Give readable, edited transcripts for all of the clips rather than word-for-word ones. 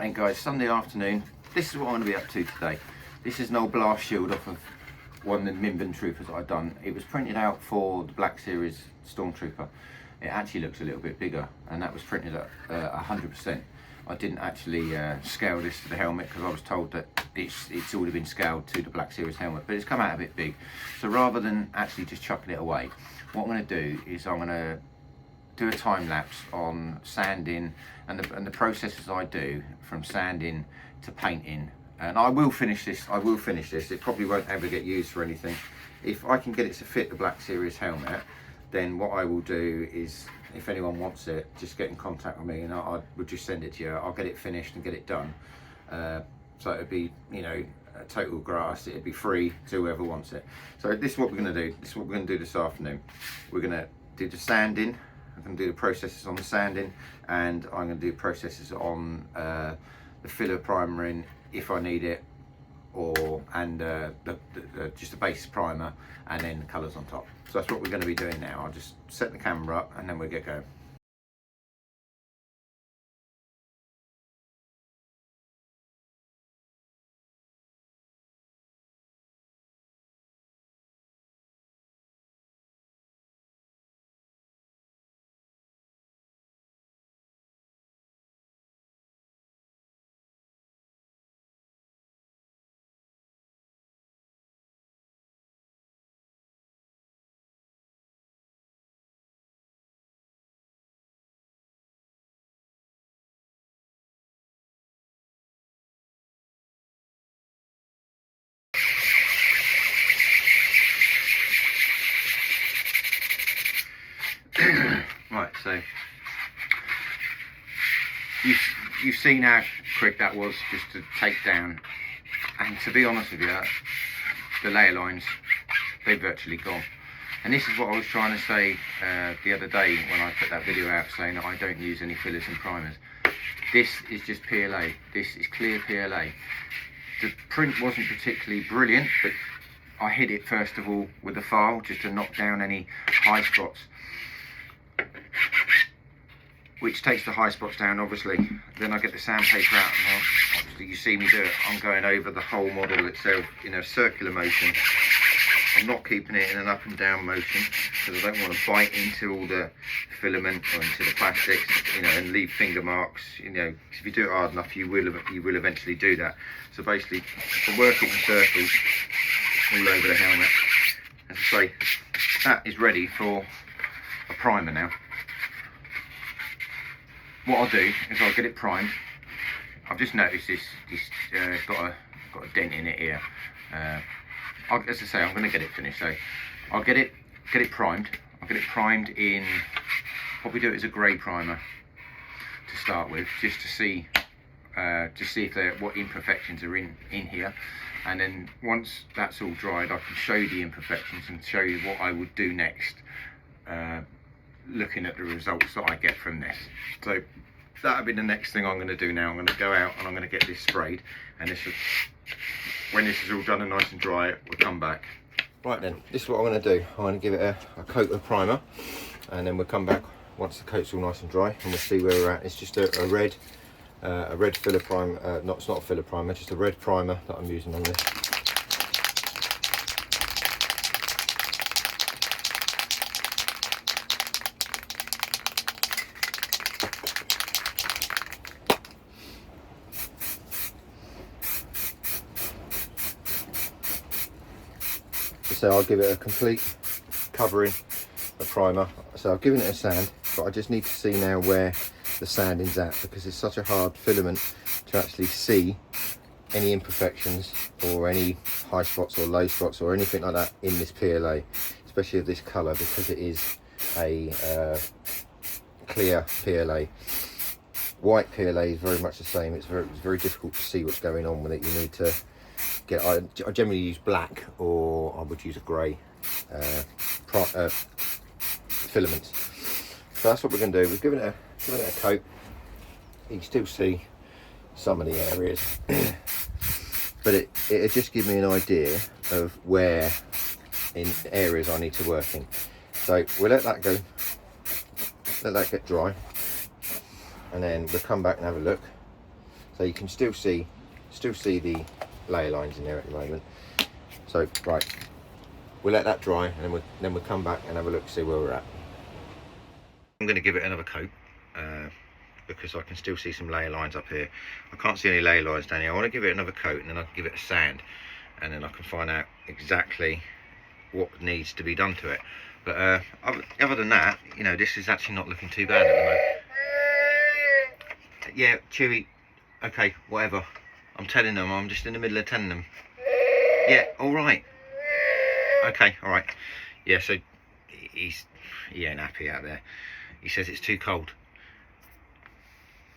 Right then guys, Sunday afternoon, this is what I'm going to be up to today. This is an old blast shield off of one of the Minbin Troopers that I've done. It was printed out for the Black Series Stormtrooper. It actually looks a little bit bigger, and that was printed at 100%. I didn't actually scale this to the helmet because I was told that it's already been scaled to the Black Series helmet, but it's come out a bit big. So rather than actually just chucking it away, what I'm going to do is I'm going to do a time lapse on sanding and the processes I do from sanding to painting. And I will finish this. It probably won't ever get used for anything. If I can get it to fit the Black Series helmet, then what I will do is, if anyone wants it, just get in contact with me and I would just send it to you. I'll get it finished and get it done. So it'd be, you know, a total grass. It'd be free to whoever wants it. So this is what we're going to do. This is what we're going to do this afternoon. We're going to do the sanding. I'm going to do the processes on the sanding, and I'm going to do processes on the filler primering if I need it, and just a base primer, and then the colours on top. So that's what we're going to be doing now. I'll just set the camera up and then we'll get going. Right, so you've seen how quick that was just to take down, and to be honest with you, the layer lines, they've virtually gone. And this is what I was trying to say the other day when I put that video out saying that I don't use any fillers and primers. This is just PLA. This is clear PLA. The print wasn't particularly brilliant, but I hit it first of all with a file just to knock down any high spots, which takes the high spots down obviously. Then I get the sandpaper out, and obviously you see me do it. I'm going over the whole model itself in a circular motion. I'm not keeping it in an up and down motion because I don't want to bite into all the filament or into the plastics, you know, and leave finger marks. You know, if you do it hard enough, you will eventually do that. So basically, I work it in circles all over the helmet. As I say, that is ready for a primer now. What I'll do is I'll get it primed. I've just noticed this got a dent in it here. As I say, I'm going to get it finished, so I'll get it primed. I'll get it primed in, probably do it as a grey primer to start with, just to see if what imperfections are in here. And then once that's all dried, I can show you the imperfections and show you what I would do next, looking at the results that I get from this. So that'll be the next thing I'm going to do now. I'm going to go out and I'm going to get this sprayed, and when this is all done and nice and dry, we'll come back. Right then, this is what I'm going to do. I'm going to give it a coat of primer, and then we'll come back once the coat's all nice and dry, and we'll see where we're at. It's just a red filler primer. It's not a filler primer, just a red primer that I'm using on this. So I'll give it a complete covering of primer. So I've given it a sand, but I just need to see now where the sanding's at, because it's such a hard filament to actually see any imperfections or any high spots or low spots or anything like that in this PLA, especially of this colour, because it is a clear PLA. White PLA is very much the same. It's very difficult to see what's going on with it. You need to get, I generally use black, or I would use a grey filament. So that's what we're going to do. We've given it a coat. You can still see some of the areas, but it'll just give me an idea of where in areas I need to work in. So we'll let that go, let that get dry, and then we'll come back and have a look, So you can still see the layer lines in there at the moment. So right, we'll let that dry, and then we'll come back and have a look, see where we're at. I'm going to give it another coat because I can still see some layer lines up here. I can't see any layer lines down here. I want to give it another coat, and then I can give it a sand, and then I can find out exactly what needs to be done to it. But other than that, you know, this is actually not looking too bad at the moment. Yeah, Chewy, okay, whatever. I'm telling them, I'm just in the middle of telling them. Yeah, all right. Okay, all right. Yeah, so he ain't happy out there. He says it's too cold.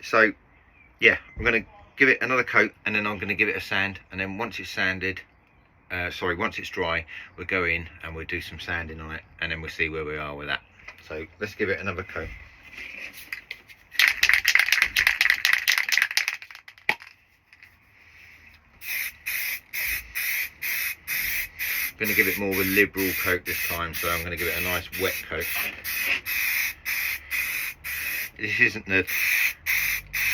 So, yeah, I'm going to give it another coat, and then I'm going to give it a sand, and then once it's sanded, once it's dry, we'll go in and we'll do some sanding on it, and then we'll see where we are with that. So let's give it another coat. I'm going to give it more of a liberal coat this time, so I'm going to give it a nice wet coat. This isn't the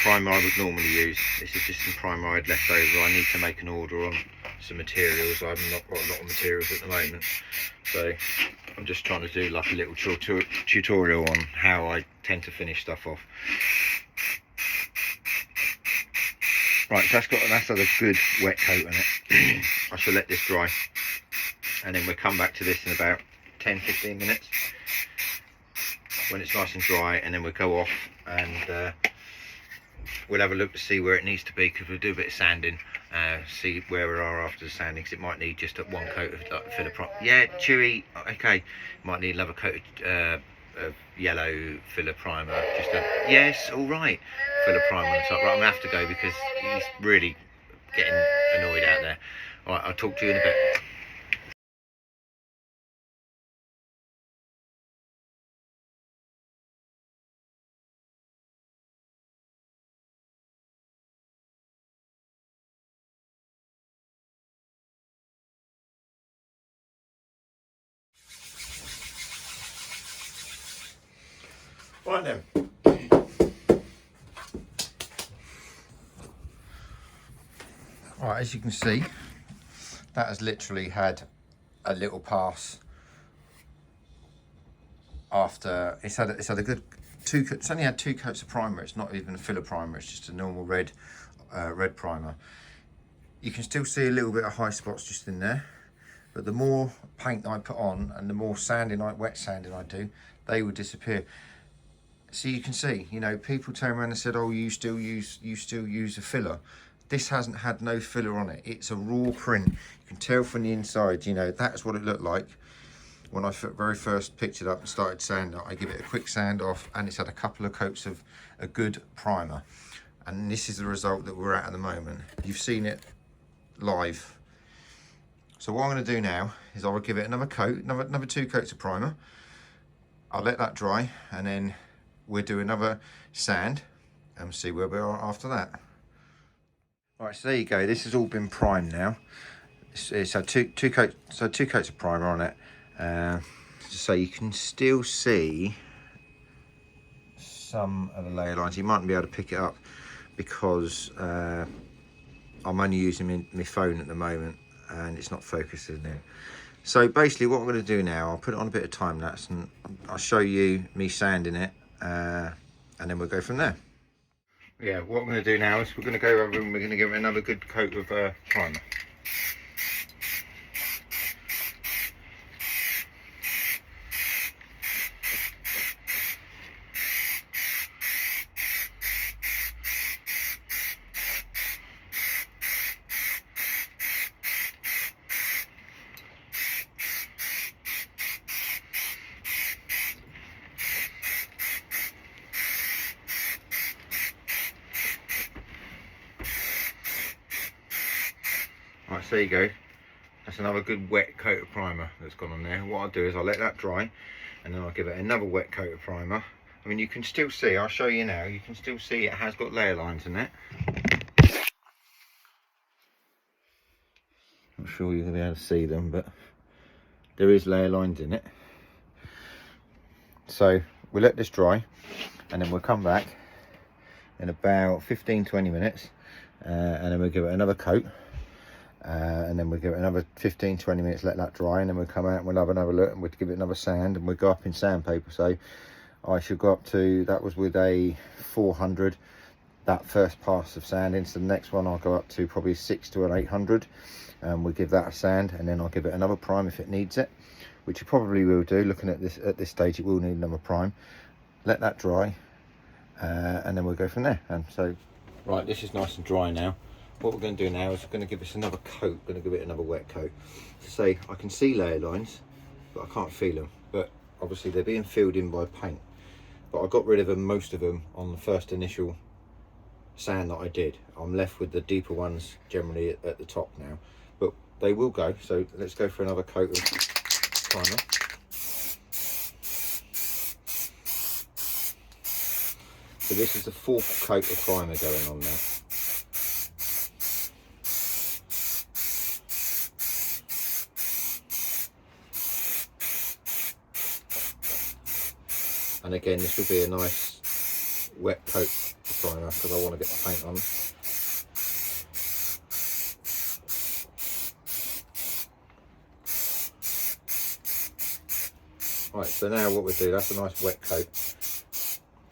primer I would normally use. This is just some primer I'd left over. I need to make an order on some materials. I've not got a lot of materials at the moment, so I'm just trying to do like a little tutorial on how I tend to finish stuff off. Right, so that's had a good wet coat on it. I shall let this dry, and then we'll come back to this in about 10-15 minutes when it's nice and dry, and then we'll go off and we'll have a look to see where it needs to be, because we'll do a bit of sanding, see where we are after the sanding, because it might need just one coat of like, filler primer. Yeah, Chewy, okay, might need another coat of yellow filler primer. Yes, all right, filler primer on the top. Right, I'm gonna have to go because he's really getting annoyed out there. All right, I'll talk to you in a bit. Right then. Right, as you can see, that has literally had a little pass after it's had a good it's only had 2 coats of primer. It's not even a filler primer, it's just a normal red primer. You can still see a little bit of high spots just in there, but the more paint I put on and the more wet sanding I do, they will disappear. So you can see, you know, people turn around and said, oh, you still use a filler. This hasn't had no filler on it. It's a raw print. You can tell from the inside, you know, that's what it looked like when I very first picked it up and started sanding. I give it a quick sand off, and it's had a couple of coats of a good primer. And this is the result that we're at the moment. You've seen it live. So what I'm going to do now is I will give it another coat, another 2 coats of primer. I'll let that dry, and then we'll do another sand and see where we are after that. All right, so there you go. This has all been primed now. It's had two coats of primer on it. So you can still see some of the layer lines. You mightn't be able to pick it up because I'm only using my phone at the moment and it's not focusing there. So basically what I'm going to do now, I'll put it on a bit of time lapse and I'll show you me sanding it, and then we'll go from there. Yeah, what I'm going to do now is we're going to go over and we're going to give it another good coat of primer. Right, so there you go. That's another good wet coat of primer that's gone on there. What I'll do is I'll let that dry and then I'll give it another wet coat of primer. I mean, you can still see, I'll show you now, you can still see it has got layer lines in it. Not sure you're going to be able to see them, but there is layer lines in it. So we'll let this dry and then we'll come back in about 15-20 minutes and then we'll give it another coat, and then we'll give it another 15-20 minutes, let that dry, and then we'll come out and we'll have another look, and we'll give it another sand, and we'll go up in sandpaper. So I should go up to, that was with a 400, that first pass of sand. Into the next one I'll go up to probably 600 to an 800, and we'll give that a sand, and then I'll give it another prime if it needs it, which it probably will do. Looking at this stage, it will need another prime. Let that dry, and then we'll go from there. And so, right, this is nice and dry now. What we're going to do now is we're going to give this another coat. We're going to give it another wet coat. To say, I can see layer lines, but I can't feel them. But obviously they're being filled in by paint. But I got rid of them, most of them, on the first initial sand that I did. I'm left with the deeper ones generally at the top now, but they will go. So let's go for another coat of primer. So this is the 4th coat of primer going on now. And again, this will be a nice wet coat of primer because I want to get the paint on. Right, so now what we'll do, that's a nice wet coat.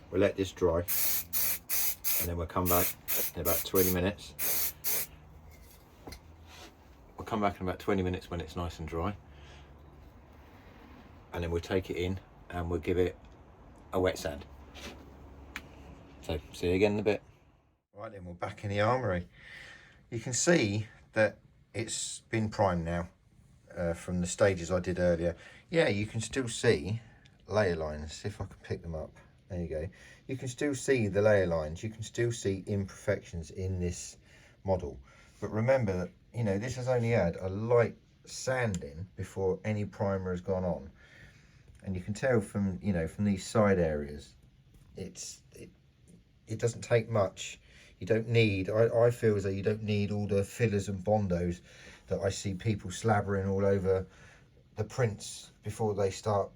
We'll let this dry, and then we'll come back in about 20 minutes. We'll come back in about 20 minutes when it's nice and dry, and then we'll take it in and we'll give it a wet sand. So see you again in a bit. Right then, we're back in the armoury. You can see that it's been primed now from the stages I did earlier. Yeah, you can still see layer lines. See if I can pick them up. There you go. You can still see the layer lines. You can still see imperfections in this model. But remember that, you know, this has only had a light sanding before any primer has gone on. And you can tell from, you know, from these side areas, it doesn't take much. You don't need, I feel as though you don't need all the fillers and bondos that I see people slabbering all over the prints before they start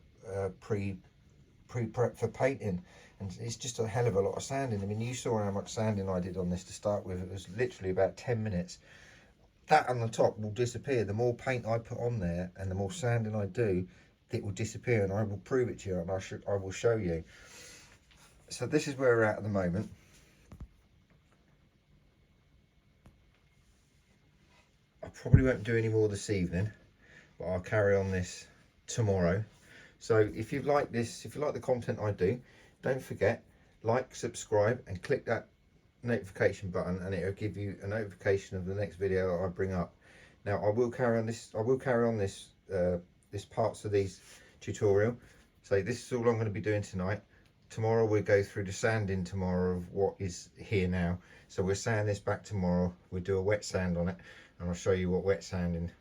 pre-prep for painting. And it's just a hell of a lot of sanding. I mean, you saw how much sanding I did on this to start with. It was literally about 10 minutes. That on the top will disappear. The more paint I put on there and the more sanding I do, it will disappear, and I will prove it to you, and I will show you. So this is where we're at the moment. I probably won't do any more this evening, but I'll carry on this tomorrow. So if you like this, if you like the content I do, don't forget, like, subscribe, and click that notification button, and it will give you a notification of the next video I bring up. Now I will carry on this. This parts of these tutorial. So this is all I'm going to be doing tonight. Tomorrow we'll go through the sanding tomorrow of what is here now. So we'll sand this back tomorrow. We'll do a wet sand on it, and I'll show you what wet sanding,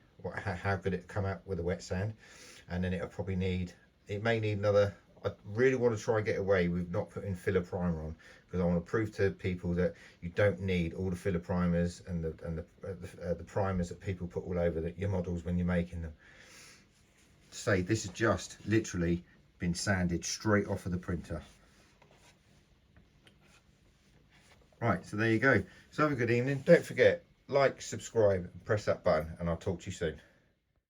how good it come out with a wet sand. And then it'll probably need, it may need another. I really want to try and get away with not putting filler primer on, because I want to prove to people that you don't need all the filler primers and the primers that people put all over your models when you're making them. Say this has just literally been sanded straight off of the printer. Right, so there you go. So have a good evening. Don't forget, like, subscribe, and press that button, and I'll talk to you soon.